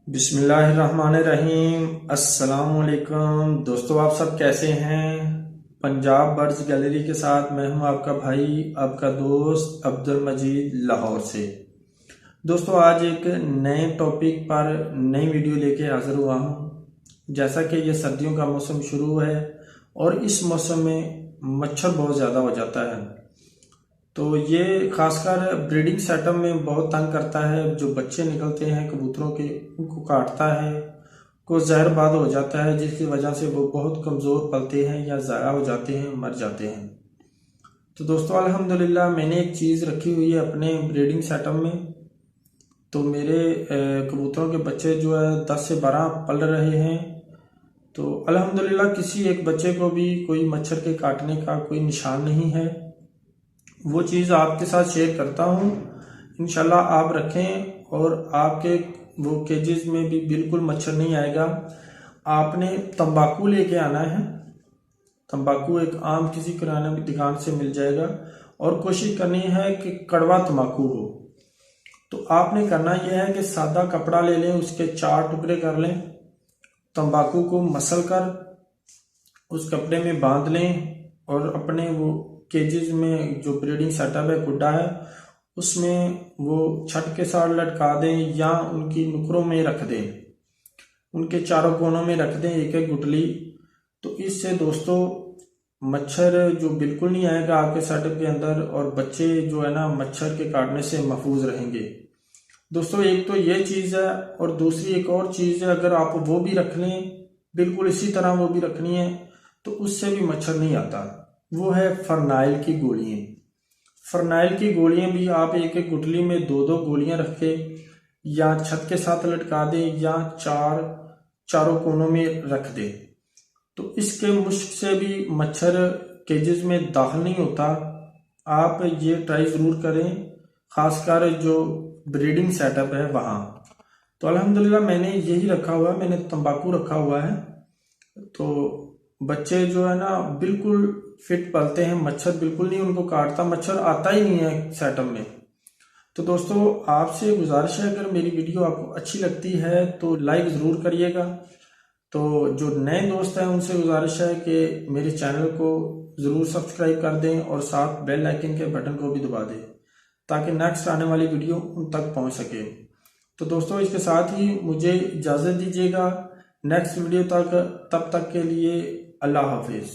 बिस्मिल्लाहिर्रहमानिर्रहीम। अस्सलामुअलैकुम दोस्तों, आप सब कैसे हैं। पंजाब बर्ड्स गैलरी के साथ मैं हूं आपका भाई, आपका दोस्त अब्दुल मजीद लाहौर से। दोस्तों, आज एक नए टॉपिक पर नई वीडियो लेके हाजिर हुआ हूं। जैसा कि ये सर्दियों का मौसम शुरू है और इस मौसम में मच्छर बहुत ज़्यादा हो जाता है, तो ये खासकर ब्रीडिंग सेटअप में बहुत तंग करता है। जो बच्चे निकलते हैं कबूतरों के, उनको काटता है, को जहरबाद हो जाता है, जिसकी वजह से वो बहुत कमज़ोर पलते हैं या ज़ाया हो जाते हैं, मर जाते हैं। तो दोस्तों, अल्हम्दुलिल्लाह मैंने एक चीज़ रखी हुई है अपने ब्रीडिंग सेटअप में। तो मेरे कबूतरों के बच्चे जो है 10 से 12 पल रहे हैं। तो अल्हम्दुलिल्लाह किसी एक बच्चे को भी कोई मच्छर के काटने का कोई निशान नहीं है। वो चीज़ आपके साथ शेयर करता हूँ। इंशाल्लाह आप रखें और आपके वो केजेस में भी बिल्कुल मच्छर नहीं आएगा। आपने तंबाकू लेके आना है। तंबाकू एक आम किसी किराना की दुकान से मिल जाएगा और कोशिश करनी है कि कड़वा तंबाकू हो। तो आपने करना यह है कि सादा कपड़ा ले लें, उसके 4 टुकड़े कर लें, तंबाकू को मसल कर उस कपड़े में बांध लें और अपने वो केजेस में जो ब्रीडिंग सेटअप है, गुड्डा है, उसमें वो छत के साथ लटका दें या उनकी नुकरों में रख दें, उनके चारों कोनों में रख दें एक एक गुटली। तो इससे दोस्तों मच्छर जो बिल्कुल नहीं आएगा आपके सेटअप के अंदर, और बच्चे जो है ना मच्छर के काटने से महफूज रहेंगे। दोस्तों, एक तो ये चीज़ है और दूसरी एक और चीज़ है, अगर आप वो भी रख लें, बिल्कुल इसी तरह वो भी रखनी है, तो उससे भी मच्छर नहीं आता। वो है फरनाइल की गोलियां। फरनाइल की गोलियां भी आप एक एक गुटली में 2-2 गोलियां रख के या छत के साथ लटका दें या चारों कोनों में रख दें। तो इसके मुश्क से भी मच्छर केजेस में दाखिल नहीं होता। आप ये ट्राई ज़रूर करें, खासकर जो ब्रीडिंग सेटअप है वहाँ। तो अल्हम्दुलिल्लाह मैंने यही रखा हुआ है, मैंने तंबाकू रखा हुआ है। तो बच्चे जो है ना बिल्कुल फिट पलते हैं, मच्छर बिल्कुल नहीं उनको काटता, मच्छर आता ही नहीं है सेटअप में। तो दोस्तों, आपसे गुजारिश है, अगर मेरी वीडियो आपको अच्छी लगती है तो लाइक ज़रूर करिएगा। तो जो नए दोस्त हैं उनसे गुजारिश है कि मेरे चैनल को ज़रूर सब्सक्राइब कर दें और साथ बेल आइकन के बटन को भी दबा दें, ताकि नेक्स्ट आने वाली वीडियो उन तक पहुंच सके। तो दोस्तों, इसके साथ ही मुझे इजाज़त दीजिएगा। नेक्स्ट वीडियो तक, तब तक के लिए अल्लाह हाफिज़।